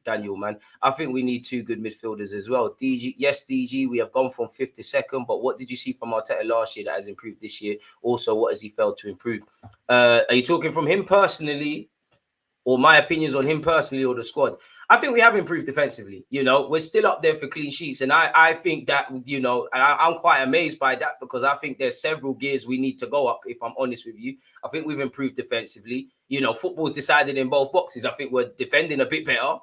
Daniel, man. I think we need two good midfielders as well. DG, yes, DG, we have gone from 5th to 2nd, but what did you see from Arteta last year that has improved this year? Also, what has he failed to improve? Are you talking from him personally, or my opinions on him personally, or the squad? I think we have improved defensively. You know, we're still up there for clean sheets. And I think that, you know, I'm quite amazed by that, because I think there's several gears we need to go up, if I'm honest with you. I think we've improved defensively. You know, football's decided in both boxes. I think we're defending a bit better.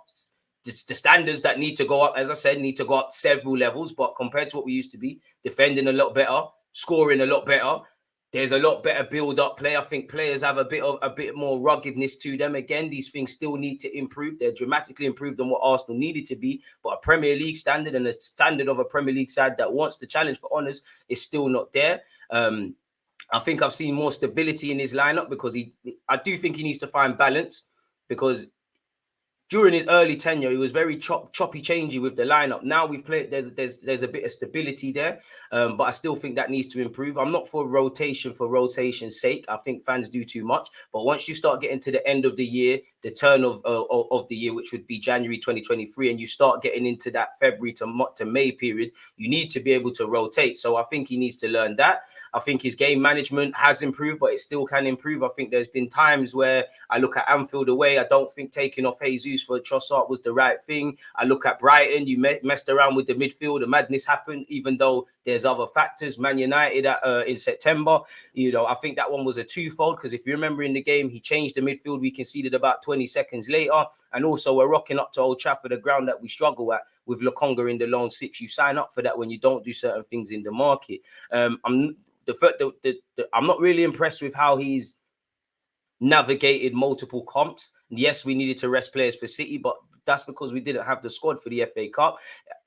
The standards that need to go up, as I said, need to go up several levels. But compared to what we used to be, defending a lot better, scoring a lot better. There's a lot better build-up play. I think players have a bit more ruggedness to them. Again, these things still need to improve. They're dramatically improved on what Arsenal needed to be. But a Premier League standard and a standard of a Premier League side that wants to challenge for honours is still not there. I think I've seen more stability in his lineup, because I do think he needs to find balance, because during his early tenure, he was very choppy changey with the lineup. Now we've played, there's a bit of stability there, but I still think that needs to improve. I'm not for rotation's sake. I think fans do too much. But once you start getting to the end of the year, the turn of the year, which would be January 2023, and you start getting into that February to May period, you need to be able to rotate. So I think he needs to learn that. I think his game management has improved, but it still can improve. I think there's been times where I look at Anfield away, I don't think taking off Jesus for Trossard was the right thing. I look at Brighton, you messed around with the midfield, the madness happened, even though there's other factors. Man United in September, you know, I think that one was a twofold, because if you remember in the game, he changed the midfield. We conceded about 20 seconds later. And also we're rocking up to Old Trafford, a ground that we struggle at, with Lokonga in the lone six. You sign up for that when you don't do certain things in the market. I'm not really impressed with how he's navigated multiple comps. Yes, we needed to rest players for City, but that's because we didn't have the squad for the FA Cup.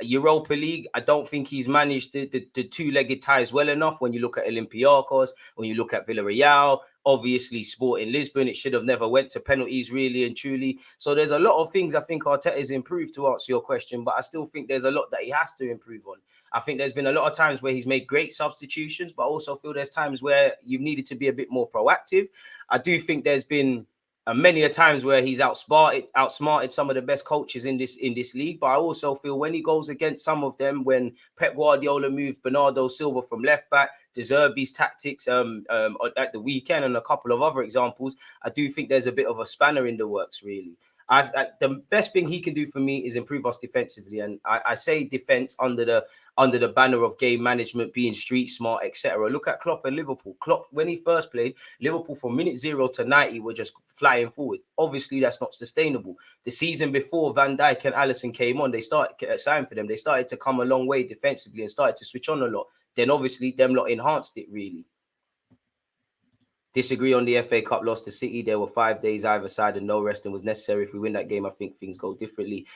Europa League, I don't think he's managed the two-legged ties well enough. When you look at Olympiacos, when you look at Villarreal, obviously Sporting Lisbon, it should have never went to penalties, really and truly. So there's a lot of things I think Arteta's improved, to answer your question, but I still think there's a lot that he has to improve on. I think there's been a lot of times where he's made great substitutions, but I also feel there's times where you've needed to be a bit more proactive. I do think there's been many a times where he's outsmarted some of the best coaches in this league. But I also feel when he goes against some of them, when Pep Guardiola moved Bernardo Silva from left back, De Zerbi's tactics at the weekend, and a couple of other examples, I do think there's a bit of a spanner in the works, really. The best thing he can do for me is improve us defensively, and I say defense under the banner of game management, being street smart, etc. Look at Klopp and Liverpool. Klopp, when he first played, Liverpool from minute 0 to 90 were just flying forward. Obviously, that's not sustainable. The season before Van Dijk and Alisson came on, they started signing for them. They started to come a long way defensively and started to switch on a lot. Then obviously them lot enhanced it, really. Disagree on the FA Cup loss to City. There were 5 days either side and no resting was necessary. If we win that game, I think things go differently.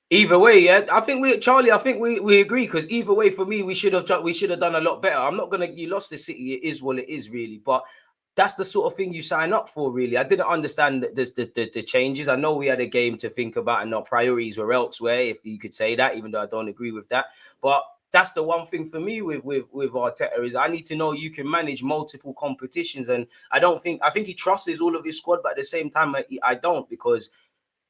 Either way, yeah, I think we agree, because either way, for me, we should have done a lot better. I'm not gonna, you lost to City, it is what it is, really, but that's the sort of thing you sign up for, really. I didn't understand the changes. I know we had a game to think about and our priorities were elsewhere, if you could say that, even though I don't agree with that. But that's the one thing for me with Arteta, is I need to know you can manage multiple competitions. And I think he trusts all of his squad, but at the same time, I don't, because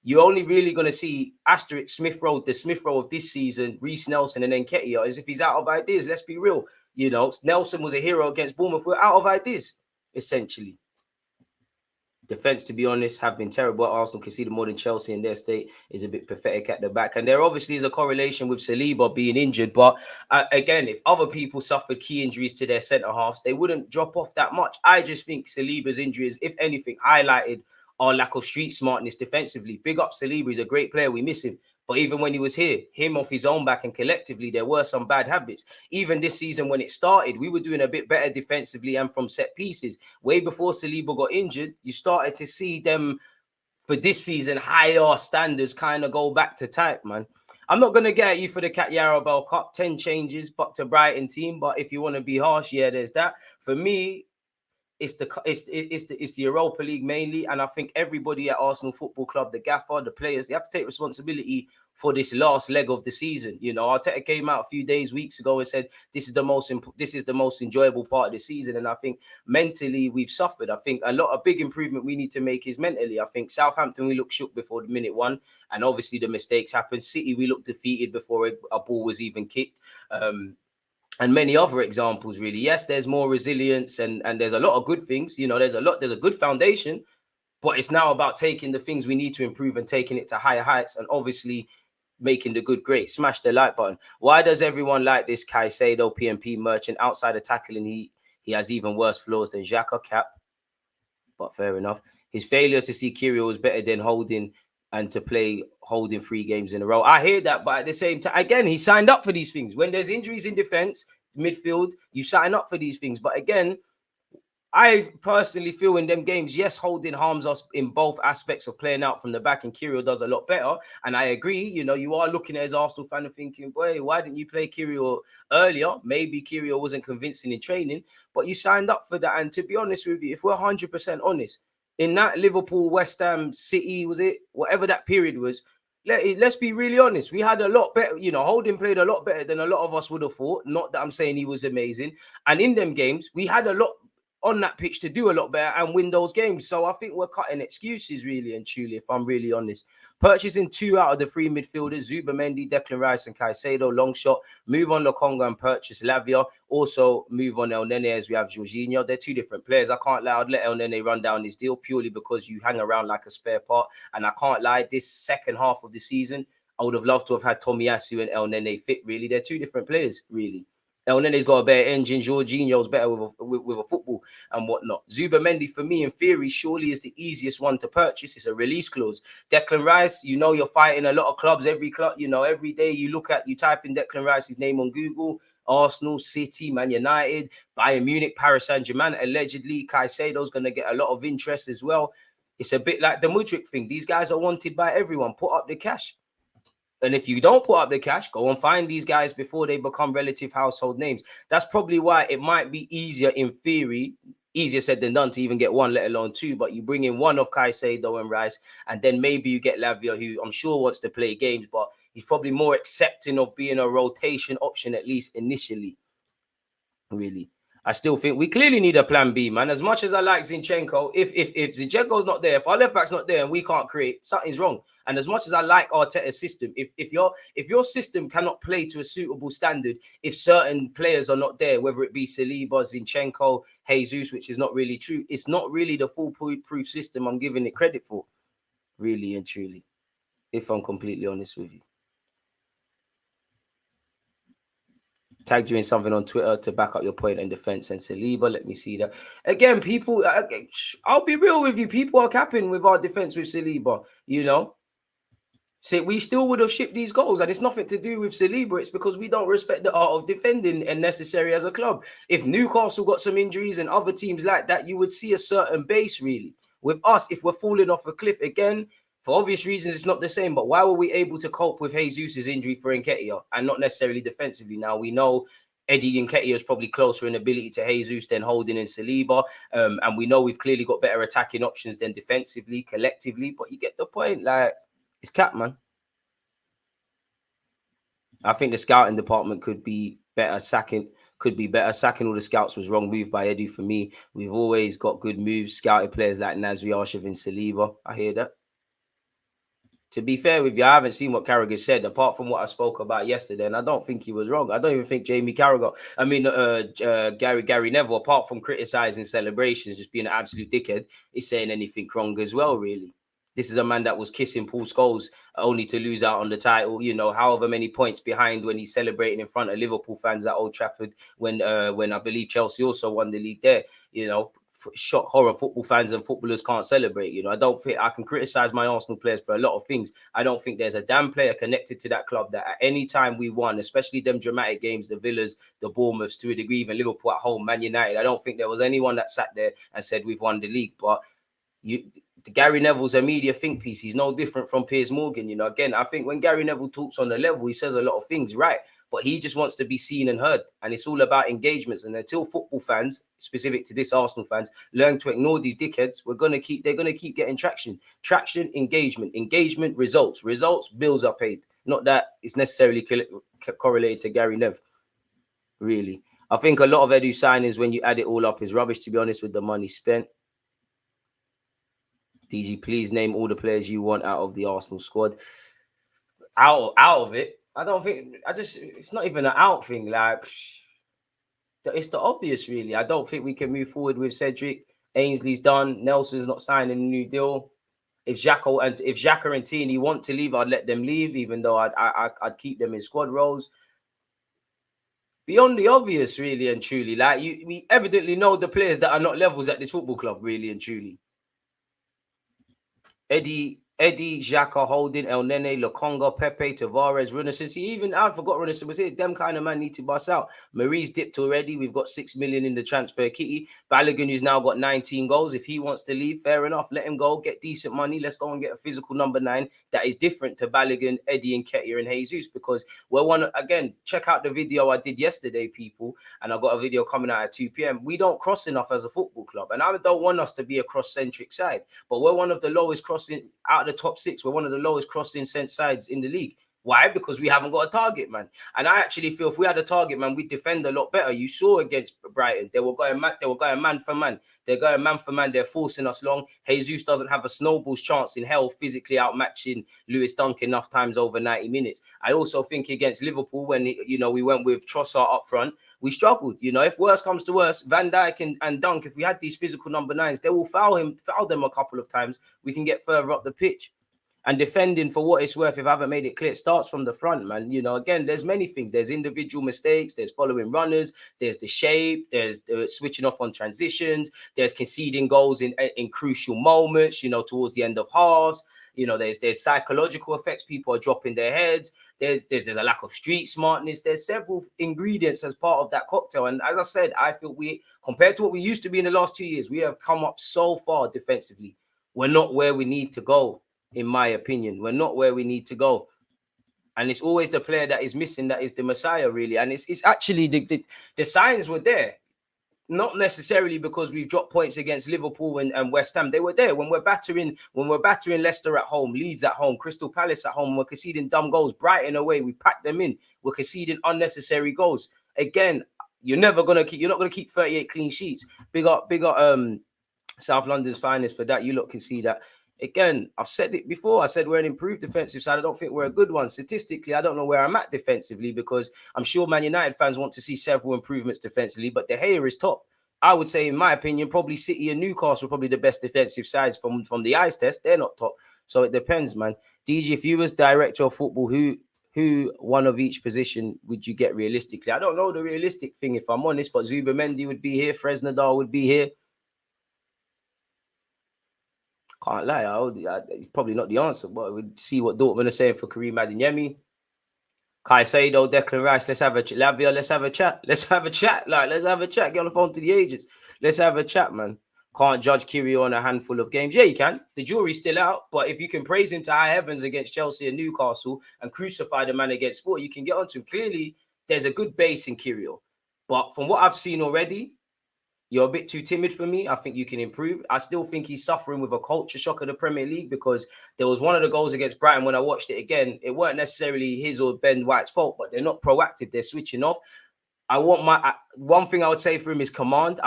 you're only really going to see the Smith Rowe of this season, Reece Nelson, and then Nketiah, as if he's out of ideas. Let's be real. You know, Nelson was a hero against Bournemouth. We're out of ideas, essentially. Defense, to be honest, have been terrible. Arsenal conceded more than Chelsea, in their state is a bit pathetic at the back. And there obviously is a correlation with Saliba being injured. But again, if other people suffered key injuries to their centre halves, they wouldn't drop off that much. I just think Saliba's injuries, if anything, highlighted our lack of street smartness defensively. Big up Saliba, he's a great player. We miss him. But even when he was here, him off his own back and collectively, there were some bad habits. Even this season when it started, we were doing a bit better defensively and from set pieces. Way before Saliba got injured, you started to see them, for this season, higher standards kind of go back to type, man. I'm not going to get at you for the Cat Yarrow Cup. 10 changes, but to Brighton team. But if you want to be harsh, yeah, there's that. For me, it's the Europa League mainly, and I think everybody at Arsenal Football Club, the gaffer, the players, they have to take responsibility for this last leg of the season. You know, Arteta came out weeks ago and said this is the most enjoyable part of the season, and I think mentally we've suffered. I think a big improvement we need to make is mentally. I think Southampton, we looked shook before the minute one, and obviously the mistakes happened. City, we looked defeated before a ball was even kicked. And many other examples, really. Yes, there's more resilience and there's a lot of good things. You know, there's a good foundation, but it's now about taking the things we need to improve and taking it to higher heights, and obviously making the good great. Smash the like button. Why does everyone like this Caicedo PMP merchant? Outside of tackling, he has even worse flaws than Xhaka. Cap, but fair enough. His failure to see Kyrgios was better than Holding and to play Holding 3 games in a row. I hear that, but at the same time, again, he signed up for these things. When there's injuries in defense, midfield, you sign up for these things. But again, I personally feel in them games, yes, Holding harms us in both aspects of playing out from the back, and Kyrgios does a lot better. And I agree, you know, you are looking at as Arsenal fan and thinking, boy, why didn't you play Kyrgios earlier? Maybe Kyrgios wasn't convincing in training, but you signed up for that. And to be honest with you, if we're 100% honest, in that Liverpool, West Ham, City, was it? Whatever that period was, let's be really honest. We had a lot better, you know, Holding played a lot better than a lot of us would have thought. Not that I'm saying he was amazing. And in them games, we had a lot on that pitch to do a lot better and win those games. So I think we're cutting excuses, really and truly, if I'm really honest. Purchasing 2 out of the 3 midfielders, Zubimendi, Declan Rice and Caicedo, long shot. Move on Lokonga and purchase Lavia. Also move on El Nene as we have Jorginho. They're 2 different players. I can't lie, I'd let El Nene run down this deal purely because you hang around like a spare part. And I can't lie, this second half of the season, I would have loved to have had Tomiyasu and El Nene fit, really. They're 2 different players, really. El Nene's got a better engine. Jorginho's better with a football and whatnot. Zubimendi, for me, in theory, surely is the easiest one to purchase. It's a release clause. Declan Rice, you know, you're fighting a lot of clubs. Every club, you know, every day you type in Declan Rice's name on Google. Arsenal, City, Man United, Bayern Munich, Paris Saint-Germain. Allegedly, Caicedo's going to get a lot of interest as well. It's a bit like the Mudryk thing. These guys are wanted by everyone. Put up the cash. And if you don't put up the cash, go and find these guys before they become relative household names. That's probably why it might be easier in theory, easier said than done to even get 1, let alone 2. But you bring in one of Caicedo and Rice, and then maybe you get Lavia, who I'm sure wants to play games, but he's probably more accepting of being a rotation option, at least initially, really. I still think we clearly need a plan B, man. As much as I like Zinchenko, if Zinchenko's not there, if our left back's not there and we can't create, something's wrong. And as much as I like Arteta's system, if your system cannot play to a suitable standard, if certain players are not there, whether it be Saliba, Zinchenko, Jesus, which is not really true, it's not really the foolproof system I'm giving it credit for, really and truly, if I'm completely honest with you. Tagged you in something on Twitter to back up your point in defense and Saliba. Let me see that. Again, people, I'll be real with you. People are capping with our defense with Saliba, you know. So we still would have shipped these goals, and it's nothing to do with Saliba. It's because we don't respect the art of defending and necessary as a club. If Newcastle got some injuries and other teams like that, you would see a certain base, really. With us, if we're falling off a cliff again, for obvious reasons, it's not the same. But why were we able to cope with Jesus' injury for Nketiah and not necessarily defensively? Now, we know Eddie Nketiah is probably closer in ability to Jesus than Holding and Saliba. And we know we've clearly got better attacking options than defensively, collectively. But you get the point. Like, it's cap, man. I think the scouting department could be better. Sacking all the scouts was wrong move by Eddie for me. We've always got good moves. Scouted players like Nasri Arshav and Saliba. I hear that. To be fair with you, I haven't seen what Carragher said, apart from what I spoke about yesterday, and I don't think he was wrong. I don't even think Gary Neville, apart from criticising celebrations, just being an absolute dickhead, is saying anything wrong as well, really. This is a man that was kissing Paul Scholes only to lose out on the title, you know, however many points behind when he's celebrating in front of Liverpool fans at Old Trafford when I believe Chelsea also won the league there, you know. Shock horror football fans and footballers can't celebrate. You know, I don't think I can criticize my Arsenal players for a lot of things. I don't think there's a damn player connected to that club that at any time we won, especially them dramatic games, the Villas, the Bournemouths, to a degree, even Liverpool at home, Man United, I don't think there was anyone that sat there and said we've won the league. But Gary Neville's a media think piece. He's no different from Piers Morgan. You know, again, I think when Gary Neville talks on the level, he says a lot of things, right? But he just wants to be seen and heard. And it's all about engagements. And until football fans, specific to this Arsenal fans, learn to ignore they're gonna keep getting traction. Traction, engagement, results. Bills are paid. Not that it's necessarily correlated to Gary Neville, really. I think a lot of Edu signings, when you add it all up, is rubbish, to be honest, with the money spent. DG, please name all the players you want out of the Arsenal squad. Out of it, I don't think. It's not even an out thing. Like, it's the obvious, really. I don't think we can move forward with Cedric. Ainsley's done. Nelson's not signing a new deal. If Xhaka and Tierney want to leave, I'd let them leave, even though I'd keep them in squad roles. Beyond the obvious, really and truly. Like, we evidently know the players that are not levels at this football club, really and truly. Eddie, Xhaka, Holding, El Nene, Lokonga, Pepe, Tavares, Runnison. Even I forgot Runnison was here. Them kind of man need to bust out. Marie's dipped already. We've got 6 million in the transfer kitty. Balogun, who's now got 19 goals. If he wants to leave, fair enough. Let him go. Get decent money. Let's go and get a physical number 9 that is different to Balogun, Eddie, and Ketia and Jesus. Because again, check out the video I did yesterday, people. And I've got a video coming out at 2 p.m. We don't cross enough as a football club. And I don't want us to be a cross-centric side. But we're one of the lowest crossing out of the top 6. We're one of the lowest crossing sides in the league. Why? Because we haven't got a target man. And I actually feel if we had a target man, we'd defend a lot better. You saw against Brighton, they were going man for man. They're going man for man. They're forcing us long. Jesus doesn't have a snowball's chance in hell physically outmatching Lewis Dunk enough times over 90 minutes. I also think against Liverpool, when we went with Trossard up front, we struggled. If worse comes to worse, Van Dijk and Dunk, if we had these physical number 9s, they will foul them a couple of times. We can get further up the pitch. And defending, for what it's worth, if I haven't made it clear, it starts from the front, man. Again, there's many things. There's individual mistakes. There's following runners. There's the shape. There's switching off on transitions. There's conceding goals in crucial moments, towards the end of halves. There's psychological effects. People are dropping their heads. There's a lack of street smartness. There's several ingredients as part of that cocktail. And as I said, I feel compared to what we used to be in the last 2 years, we have come up so far defensively. We're not where we need to go. In my opinion, we're not where we need to go. And it's always the player that is missing that is the Messiah, really. And it's actually the signs were there. Not necessarily because we've dropped points against Liverpool and West Ham. They were there when we're battering Leicester at home, Leeds at home, Crystal Palace at home. We're conceding dumb goals. Brighton away, we pack them in. We're conceding unnecessary goals. Again, you're not gonna keep 38 clean sheets. Big up South London's finest for that. You lot can see that. Again, I've said it before. I said we're an improved defensive side. I don't think we're a good one. Statistically, I don't know where I'm at defensively, because I'm sure Man United fans want to see several improvements defensively, but De Gea is top. I would say, in my opinion, probably City and Newcastle are probably the best defensive sides from the eyes test. They're not top. So it depends, man. DG, if you was director of football, who one of each position would you get realistically? I don't know the realistic thing, if I'm honest, but Zubimendi would be here. Fresnadal would be here. Can't lie, it's probably not the answer, but we'd see what Dortmund are saying for Karim Adeyemi. Caicedo, Declan Rice, let's have a chat. Lavia, let's have a chat. Let's have a chat. Get on the phone to the agents. Let's have a chat, man. Can't judge Kyrgios on a handful of games. Yeah, you can. The jury's still out, but if you can praise him to high heavens against Chelsea and Newcastle and crucify the man against Sport, you can get onto him. Clearly, there's a good base in Kyrgios. But from what I've seen already, you're a bit too timid for me. I think you can improve. I still think he's suffering with a culture shock of the Premier League, because there was one of the goals against Brighton when I watched it again. It weren't necessarily his or Ben White's fault, but they're not proactive. They're switching off. One thing I would say for him is command.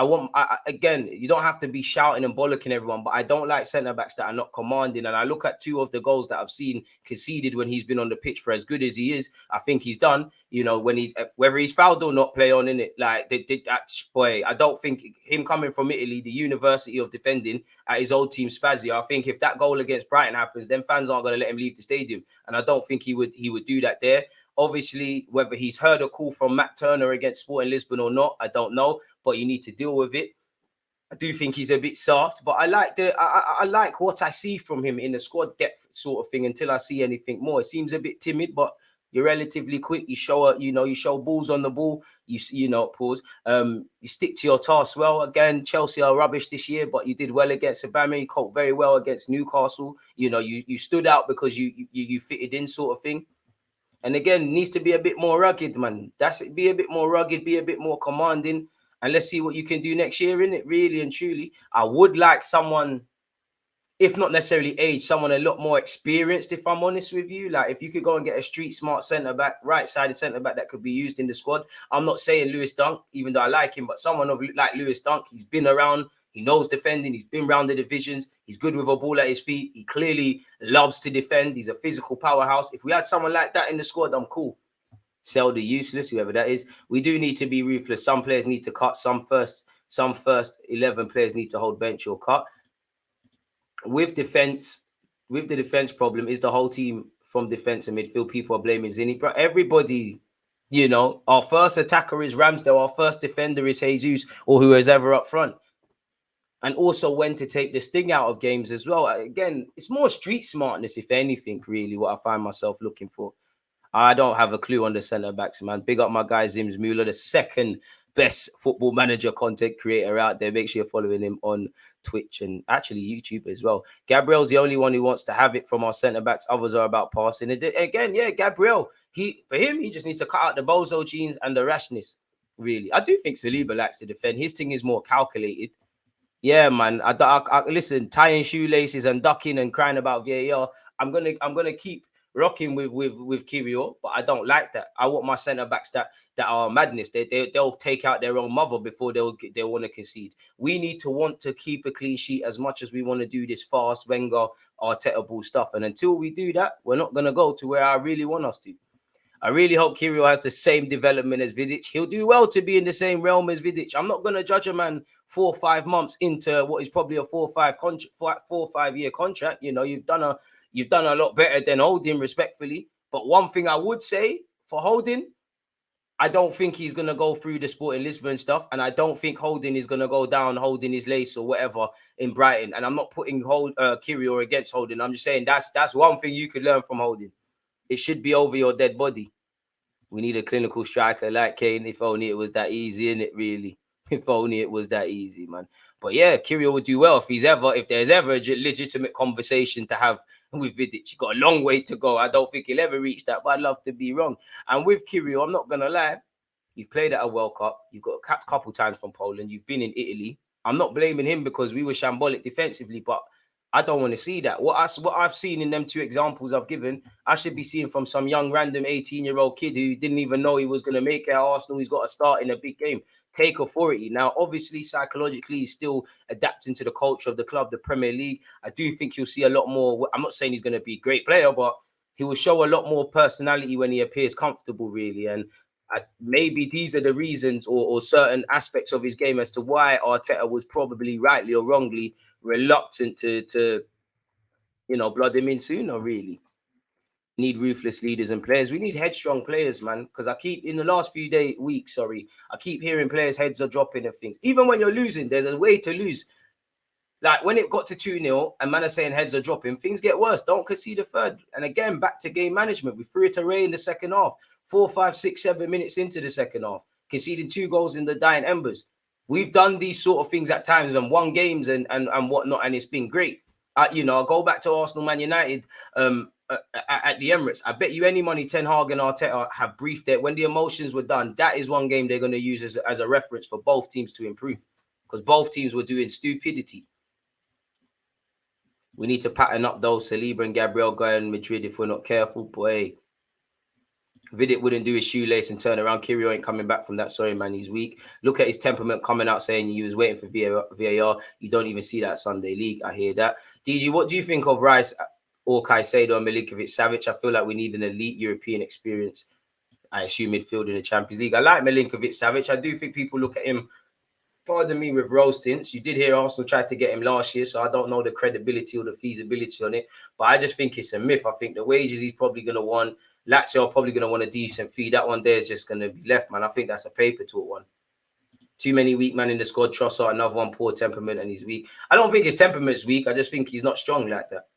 Again, you don't have to be shouting and bollocking everyone, but I don't like centre-backs that are not commanding. And I look at 2 of the goals that I've seen conceded when he's been on the pitch for as good as he is. I think he's done, when whether he's fouled or not, play on, in it. Like, I don't think him coming from Italy, the university of defending at his old team, Spezia, I think if that goal against Brighton happens, then fans aren't going to let him leave the stadium. And I don't think he would do that there. Obviously, whether he's heard a call from Matt Turner against Sporting Lisbon or not, I don't know, but you need to deal with it. I do think he's a bit soft, but I like what I see from him in the squad depth sort of thing until I see anything more. It seems a bit timid, but You're relatively quick. You show you show balls on the ball. Pause. You stick to your task well. Again, Chelsea are rubbish this year, but you did well against Aubameyang. You coped very well against Newcastle. You stood out because you fitted in, sort of thing. And again, needs to be a bit more rugged, man. Be a bit more rugged, be a bit more commanding, and let's see what you can do next year, innit? Really and truly, I would like someone, if not necessarily age, someone a lot more experienced, if I'm honest with you. Like, if you could go and get a street smart centre-back, right-sided centre-back that could be used in the squad. I'm not saying Lewis Dunk, even though I like him, but someone like Lewis Dunk, he's been around, he knows defending, he's been around the divisions, he's good with a ball at his feet, he clearly loves to defend, he's a physical powerhouse. If we had someone like that in the squad, I'm cool. Sell the useless, whoever that is. We do need to be ruthless. Some players need to cut, some first 11 players need to hold bench or cut. With the defense problem is the whole team from defense and midfield. People are blaming Zinni, but everybody, our first attacker is Ramsdale, our first defender is Jesus, or who is ever up front. And also when to take the sting out of games as well. Again, it's more street smartness, if anything, really, what I find myself looking for. I don't have a clue on the centre backs, man. Big up my guy Zims Mueller, the second best football manager content creator out there. Make sure you're following him on Twitch and actually YouTube as well. Gabriel's the only one who wants to have it from our centre backs. Others are about passing. Again, yeah, Gabriel. For him, he just needs to cut out the bozo genes and the rashness. Really, I do think Saliba likes to defend. His thing is more calculated. Yeah, man. I listen, tying shoelaces and ducking and crying about VAR. I'm gonna keep rocking with Kiwior, but I don't like that. I want my centre backs that are madness. They'll take out their own mother before they'll want to concede. We need to want to keep a clean sheet as much as we want to do this fast Wenger Arteta ball stuff. And until we do that, we're not gonna go to where I really want us to. I really hope Kiwior has the same development as Vidic. He'll do well to be in the same realm as Vidic. I'm not going to judge a man 4 or 5 months into what is probably a 4 or 5 year contract. You've done a lot better than Holding, respectfully. But one thing I would say for Holding, I don't think he's going to go through the Sporting Lisbon stuff. And I don't think Holding is going to go down holding his lace or whatever in Brighton. And I'm not putting Kiwior against Holding. I'm just saying that's one thing you could learn from Holding. It should be over your dead body. We need a clinical striker like Kane. If only it was that easy, innit, really? If only it was that easy, man. But yeah, Kiwior would do well if there's ever a legitimate conversation to have with Vidic. He's got a long way to go. I don't think he'll ever reach that, but I'd love to be wrong. And with Kiwior, I'm not going to lie, you've played at a World Cup. You've got capped a couple times from Poland. You've been in Italy. I'm not blaming him because we were shambolic defensively, but I don't want to see that. What I've seen in them 2 examples I've given, I should be seeing from some young random 18-year-old kid who didn't even know he was going to make it at Arsenal. He's got to start in a big game. Take authority. Now, obviously, psychologically, he's still adapting to the culture of the club, the Premier League. I do think you'll see a lot more. I'm not saying he's going to be a great player, but he will show a lot more personality when he appears comfortable, really. And maybe these are the reasons or certain aspects of his game as to why Arteta was probably rightly or wrongly reluctant to blood him in sooner, really. Need ruthless leaders and players. We need headstrong players, man. Because I keep in the last few weeks, I keep hearing players' heads are dropping and things. Even when you're losing, there's a way to lose. Like when it got to 2-0 and man are saying heads are dropping, things get worse. Don't concede a third. And again, back to game management. We threw it away in the second half. 4, 5, 6, 7 minutes into the second half, conceding 2 goals in the dying embers. We've done these sort of things at times and won games and whatnot, and it's been great. I'll go back to Arsenal, Man United at the Emirates. I bet you any money Ten Hag and Arteta have briefed it. When the emotions were done, that is one game they're going to use as a reference for both teams to improve because both teams were doing stupidity. We need to pattern up those Saliba and Gabriel going Madrid if we're not careful. Boy, Vidic wouldn't do his shoelace and turn around. Kiwior ain't coming back from that. Sorry, man, he's weak. Look at his temperament coming out saying he was waiting for VAR. You don't even see that Sunday League. I hear that. DG, what do you think of Rice or Caicedo and Milinkovic-Savic? I feel like we need an elite European experience. I assume midfield in the Champions League. I like Milinkovic-Savic. I do think people look at him, pardon me, with rose tints. You did hear Arsenal tried to get him last year, so I don't know the credibility or the feasibility on it. But I just think it's a myth. I think the wages he's probably going to want, Lazio are probably going to want a decent fee. That one there is just going to be left, man. I think that's a paper talk one. Too many weak men in the squad. Trossard, another one, poor temperament, and he's weak. I don't think his temperament's weak. I just think he's not strong like that.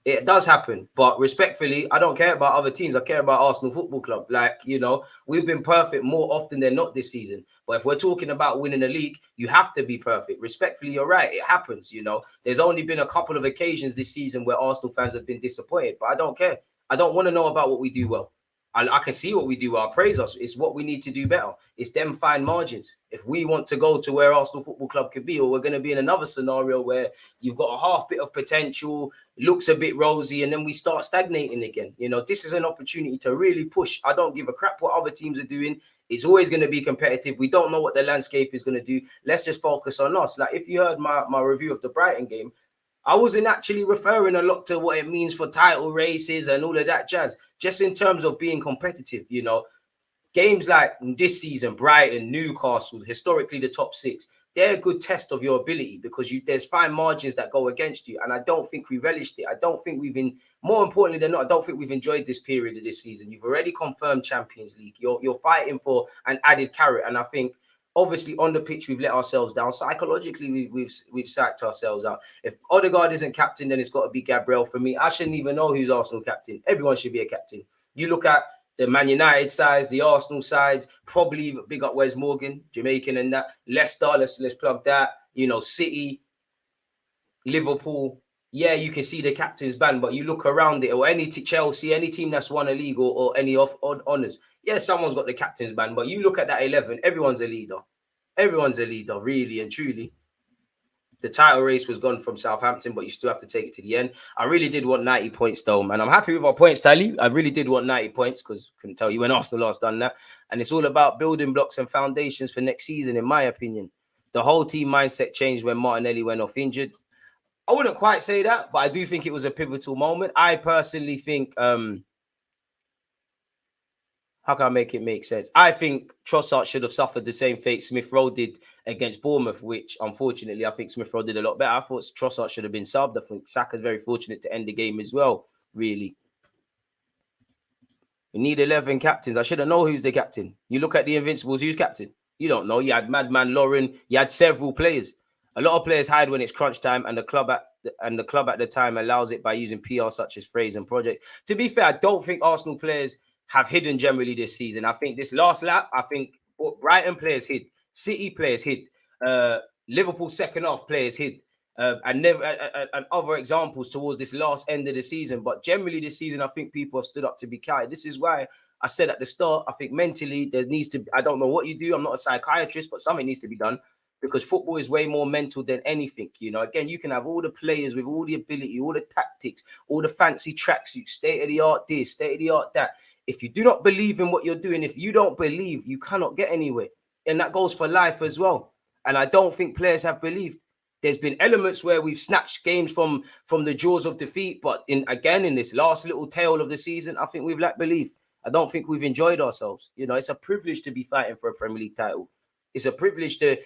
It does happen, but respectfully, I don't care about other teams. I care about Arsenal Football Club. Like, you know, we've been perfect more often than not this season. But if we're talking about winning a league, you have to be perfect. Respectfully, you're right. It happens, you know. There's only been a couple of occasions this season where Arsenal fans have been disappointed, but I don't care. I don't want to know about what we do well. I can see what we do well. Praise us. It's what we need to do better. It's them fine margins. If we want to go to where Arsenal Football Club could be, or we're going to be in another scenario where you've got a half bit of potential, looks a bit rosy, and then we start stagnating again. You know, this is an opportunity to really push. I don't give a crap what other teams are doing. It's always going to be competitive. We don't know what the landscape is going to do. Let's just focus on us. Like, if you heard my review of the Brighton game, I wasn't actually referring a lot to what it means for title races and all of that jazz, just in terms of being competitive. You know, games like this season, Brighton, Newcastle, historically the top six, they're a good test of your ability because there's fine margins that go against you. And I don't think we relished it. I don't think we've been, more importantly than not, I don't think we've enjoyed this period of this season. You've already confirmed Champions League. You're fighting for an added carrot. And I think, obviously, on the pitch, we've let ourselves down. Psychologically, we've psyched ourselves out. If Odegaard isn't captain, then it's got to be Gabriel. For me, I shouldn't even know who's Arsenal captain. Everyone should be a captain. You look at the Man United sides, the Arsenal sides, probably big up Wes Morgan, Jamaican and that. Leicester, let's plug that. You know, City, Liverpool. Yeah, you can see the captain's band, but you look around it, or any Chelsea, any team that's won a league or any honours. Yeah, someone's got the captain's band, but you look at that 11, everyone's a leader. Everyone's a leader, really and truly. The title race was gone from Southampton, but you still have to take it to the end. I really did want 90 points, though, man. I'm happy with our points tally. I really did want 90 points because I couldn't tell you when Arsenal last done that. And it's all about building blocks and foundations for next season, in my opinion. The whole team mindset changed when Martinelli went off injured. I wouldn't quite say that, but I do think it was a pivotal moment. I personally think... how can I make it make sense? I think Trossard should have suffered the same fate Smith Rowe did against Bournemouth, which unfortunately I think Smith Rowe did a lot better. I thought Trossard should have been subbed. I think Saka's very fortunate to end the game as well, really. We need 11 captains. I should have known who's the captain. You look at the Invincibles, who's captain? You don't know. You had Madman Lauren. You had several players. A lot of players hide when it's crunch time, and the club at the time allows it by using PR such as phrase and projects. To be fair, I don't think Arsenal players have hidden generally this season. I think this last lap, I think Brighton players hid, City players hid, Liverpool second half players hid, and other examples towards this last end of the season. But generally this season, I think people have stood up to be counted. This is why I said at the start, I think mentally there needs to be, I don't know what you do. I'm not a psychiatrist, but something needs to be done because football is way more mental than anything. You know, again, you can have all the players with all the ability, all the tactics, all the fancy tracksuits, state of the art this, state of the art that. If you do not believe in what you're doing, if you don't believe, you cannot get anywhere. And that goes for life as well. And I don't think players have believed. There's been elements where we've snatched games from the jaws of defeat. But in this last little tail of the season, I think we've lacked belief. I don't think we've enjoyed ourselves. You know, it's a privilege to be fighting for a Premier League title. It's a privilege to,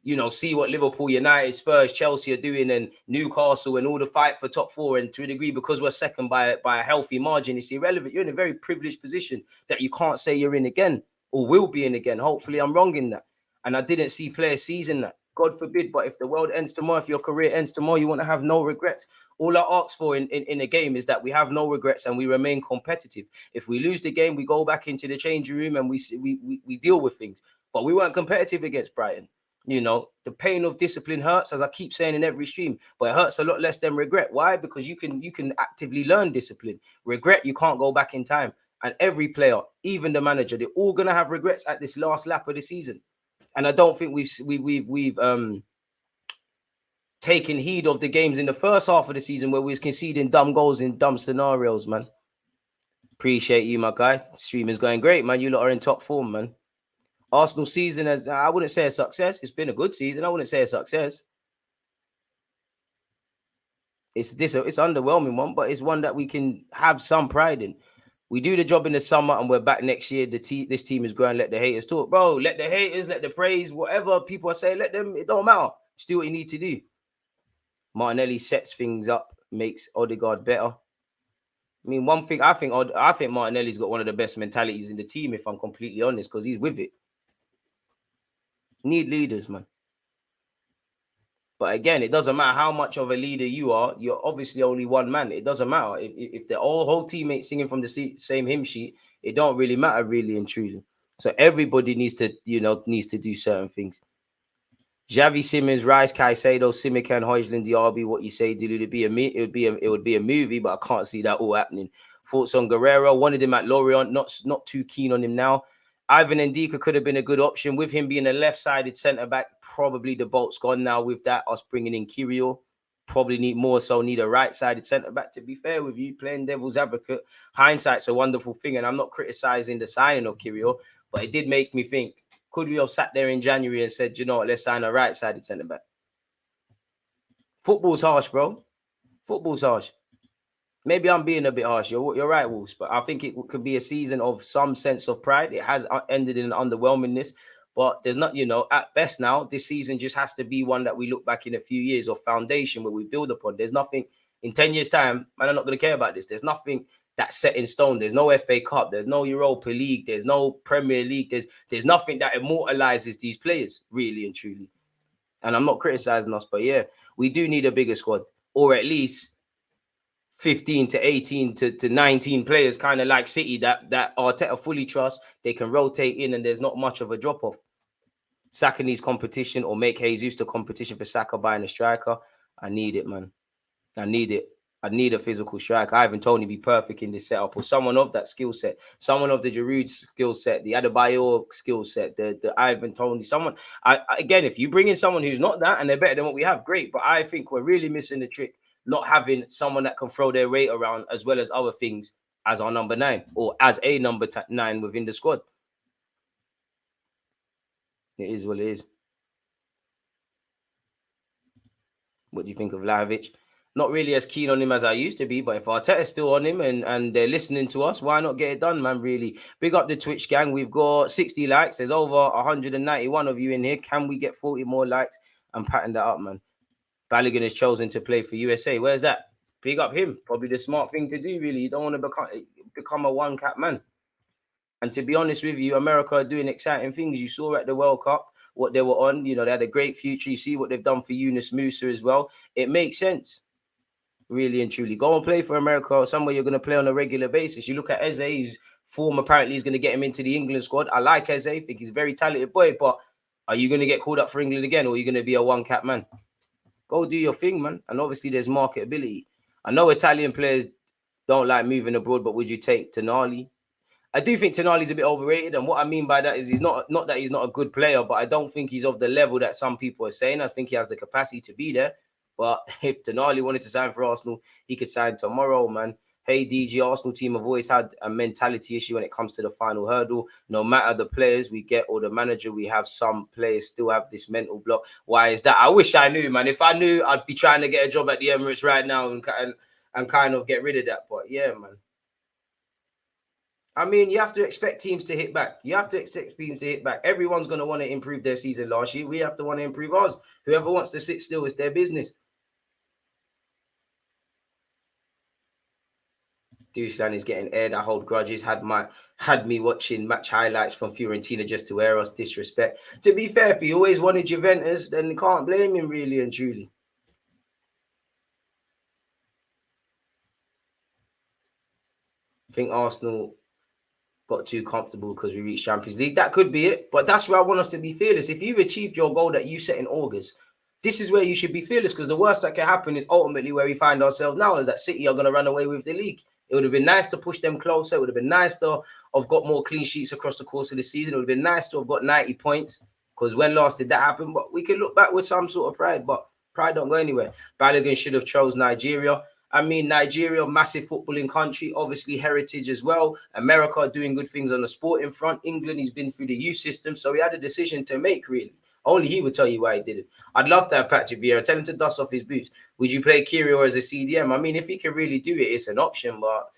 you know, see what Liverpool, United, Spurs, Chelsea are doing, and Newcastle, and all the fight for top four. And to a degree, because we're second by a healthy margin, it's irrelevant. You're in a very privileged position that you can't say you're in again or will be in again. Hopefully, I'm wrong in that. And I didn't see players seizing that. God forbid. But if the world ends tomorrow, if your career ends tomorrow, you want to have no regrets. All I ask for in a game is that we have no regrets and we remain competitive. If we lose the game, we go back into the changing room and we deal with things. But we weren't competitive against Brighton. You know, the pain of discipline hurts, as I keep saying in every stream, but it hurts a lot less than regret. Why? Because you can actively learn discipline. Regret, you can't go back in time. And every player, even the manager, they're all gonna have regrets at this last lap of the season. And I don't think we've taken heed of the games in the first half of the season where we was conceding dumb goals in dumb scenarios, man. Appreciate you, my guy. Stream is going great, man. You lot are in top form, man. Arsenal season, as I wouldn't say a success. It's been a good season. I wouldn't say a success. It's underwhelming one, but it's one that we can have some pride in. We do the job in the summer and we're back next year. This team is growing. Let the haters talk, bro. Let the haters, let the praise, whatever people are saying, let them. It don't matter. Just do what you need to do. Martinelli sets things up, makes Odegaard better. I mean, one thing I think Martinelli's got one of the best mentalities in the team, if I'm completely honest, because he's with it. Need leaders, man. But again, it doesn't matter how much of a leader you are. You're obviously only one man. It doesn't matter if the whole teammates singing from the same hymn sheet. It don't really matter, really and truly. So everybody needs to, do certain things. Xavi Simmons, Rice Caicedo, Simican, Højlund, Diaby. What you say? It would be a movie, but I can't see that all happening. Thoughts on Guerrero? Wanted him at Lorient. Not too keen on him now. Ivan Ndika could have been a good option with him being a left-sided centre back. Probably the bolt's gone now with that. Us bringing in Kirill. Probably need a right-sided centre back. To be fair with you, playing devil's advocate, hindsight's a wonderful thing, and I'm not criticising the signing of Kirill, but it did make me think. Could we have sat there in January and said, you know what, let's sign a right-sided centre-back? Football's harsh, bro. Football's harsh. Maybe I'm being a bit harsh. You're right, Wolves, but I think it could be a season of some sense of pride. It has ended in underwhelmingness, but there's not, at best now, this season just has to be one that we look back in a few years of foundation where we build upon. There's nothing in 10 years' time, man, I'm not going to care about this. There's nothing that's set in stone. There's no FA Cup. There's no Europa League. There's no Premier League. There's nothing that immortalizes these players, really and truly. And I'm not criticizing us, but yeah, we do need a bigger squad, or at least 15 to 18 to 19 players, kind of like City, that Arteta fully trusts. They can rotate in and there's not much of a drop-off. Saka needs competition, or make Jesus the competition for Saka buying a striker. I need it, man. I need it. I need a physical striker. Ivan Toney be perfect in this setup, or someone of that skill set, someone of the Giroud skill set, the Adebayor skill set, the Ivan Toney, someone. Again, if you bring in someone who's not that and they're better than what we have, great. But I think we're really missing the trick, not having someone that can throw their weight around as well as other things as our number 9 or as a number 9 within the squad. It is what it is. What do you think of Vlahovic? Not really as keen on him as I used to be, but if Arteta's still on him and they're listening to us, why not get it done, man, really? Big up the Twitch gang. We've got 60 likes. There's over 191 of you in here. Can we get 40 more likes and pattern that up, man? Balogun is chosen to play for USA. Where's that? Big up him. Probably the smart thing to do, really. You don't want to become a one-cap man. And to be honest with you, America are doing exciting things. You saw at the World Cup what they were on. They had a great future. You see what they've done for Yunus Musa as well. It makes sense. Really and truly. Go and play for America or somewhere you're going to play on a regular basis. You look at Eze, his form apparently is going to get him into the England squad. I like Eze. I think he's a very talented boy, but are you going to get called up for England again, or are you going to be a one-cap man? Go do your thing, man. And obviously there's marketability. I know Italian players don't like moving abroad, but would you take Tonali? I do think Tonali's a bit overrated, and what I mean by that is he's not that he's not a good player, but I don't think he's of the level that some people are saying. I think he has the capacity to be there. But if Tonali wanted to sign for Arsenal, he could sign tomorrow, man. Hey, DG, Arsenal team have always had a mentality issue when it comes to the final hurdle. No matter the players we get or the manager we have, some players still have this mental block. Why is that? I wish I knew, man. If I knew, I'd be trying to get a job at the Emirates right now and kind of get rid of that. But yeah, man. I mean, you have to expect teams to hit back. You have to expect teams to hit back. Everyone's going to want to improve their season last year. We have to want to improve ours. Whoever wants to sit still, it's their business. Duslan is getting aired. I hold grudges. Had me watching match highlights from Fiorentina just to air us disrespect. To be fair, if he always wanted Juventus, then you can't blame him, really and truly. I think Arsenal got too comfortable because we reached Champions League. That could be it, but that's where I want us to be fearless. If you've achieved your goal that you set in August, this is where you should be fearless, because the worst that can happen is ultimately where we find ourselves now, is that City are going to run away with the league. It would have been nice to push them closer. It would have been nice to have got more clean sheets across the course of the season. It would have been nice to have got 90 points, because when last did that happen? But we can look back with some sort of pride, but pride don't go anywhere. Balogun should have chose Nigeria. I mean, Nigeria, massive footballing country, obviously heritage as well. America doing good things on the sporting front. England, he's been through the youth system, so he had a decision to make, really. Only he would tell you why he did it. I'd love to have Patrick Vieira. Tell him to dust off his boots. Would you play Kirill as a CDM? I mean, if he can really do it, it's an option, but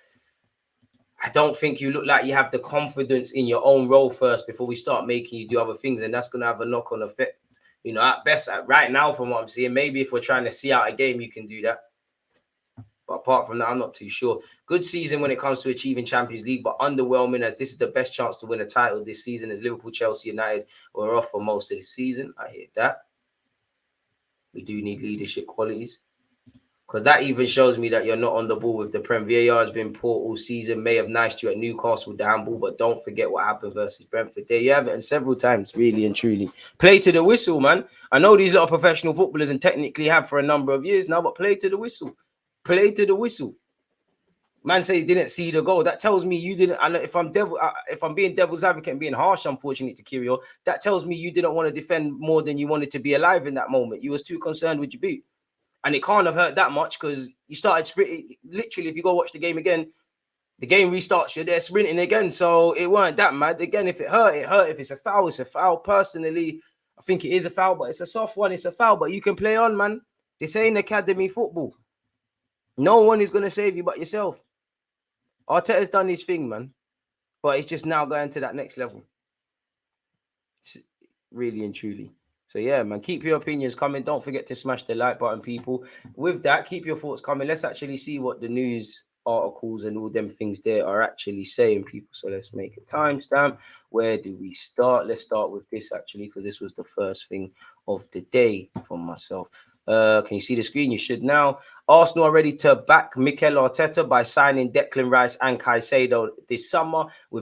I don't think you look like you have the confidence in your own role first before we start making you do other things, and that's going to have a knock-on effect. At best, right now, from what I'm seeing, maybe if we're trying to see out a game, you can do that. But apart from that, I'm not too sure. Good season when it comes to achieving Champions League, but underwhelming, as this is the best chance to win a title this season, as Liverpool, Chelsea, United were off for most of the season. I hear that. We do need leadership qualities. Because that even shows me that you're not on the ball with the Prem. VAR has been poor all season. May have niced you at Newcastle, the handball, but don't forget what happened versus Brentford. There you have it, and several times, really and truly. Play to the whistle, man. I know these lot of professional footballers and technically have for a number of years now, but play to the whistle. Play to the whistle. Man say he didn't see the goal. That tells me you didn't. And if I'm being devil's advocate and being harsh, unfortunately, to Kirill, that tells me you didn't want to defend more than you wanted to be alive in that moment. You was too concerned with your boot. And it can't have hurt that much because you started sprinting. Literally, if you go watch the game again, the game restarts, you're there sprinting again. So it weren't that mad. Again, if it hurt, it hurt. If it's a foul, it's a foul. Personally, I think it is a foul, but it's a soft one. It's a foul, but you can play on, man. This ain't academy football. No one is going to save you but yourself. Arteta's done his thing, man. But it's just now going to that next level. Really and truly. So yeah, man, keep your opinions coming. Don't forget to smash the like button, people. With that, keep your thoughts coming. Let's actually see what the news articles and all them things there are actually saying, people. So let's make a timestamp. Where do we start? Let's start with this actually, because this was the first thing of the day from myself. Can you see the screen? You should now. Arsenal are ready to back Mikel Arteta by signing Declan Rice and Caicedo this summer, with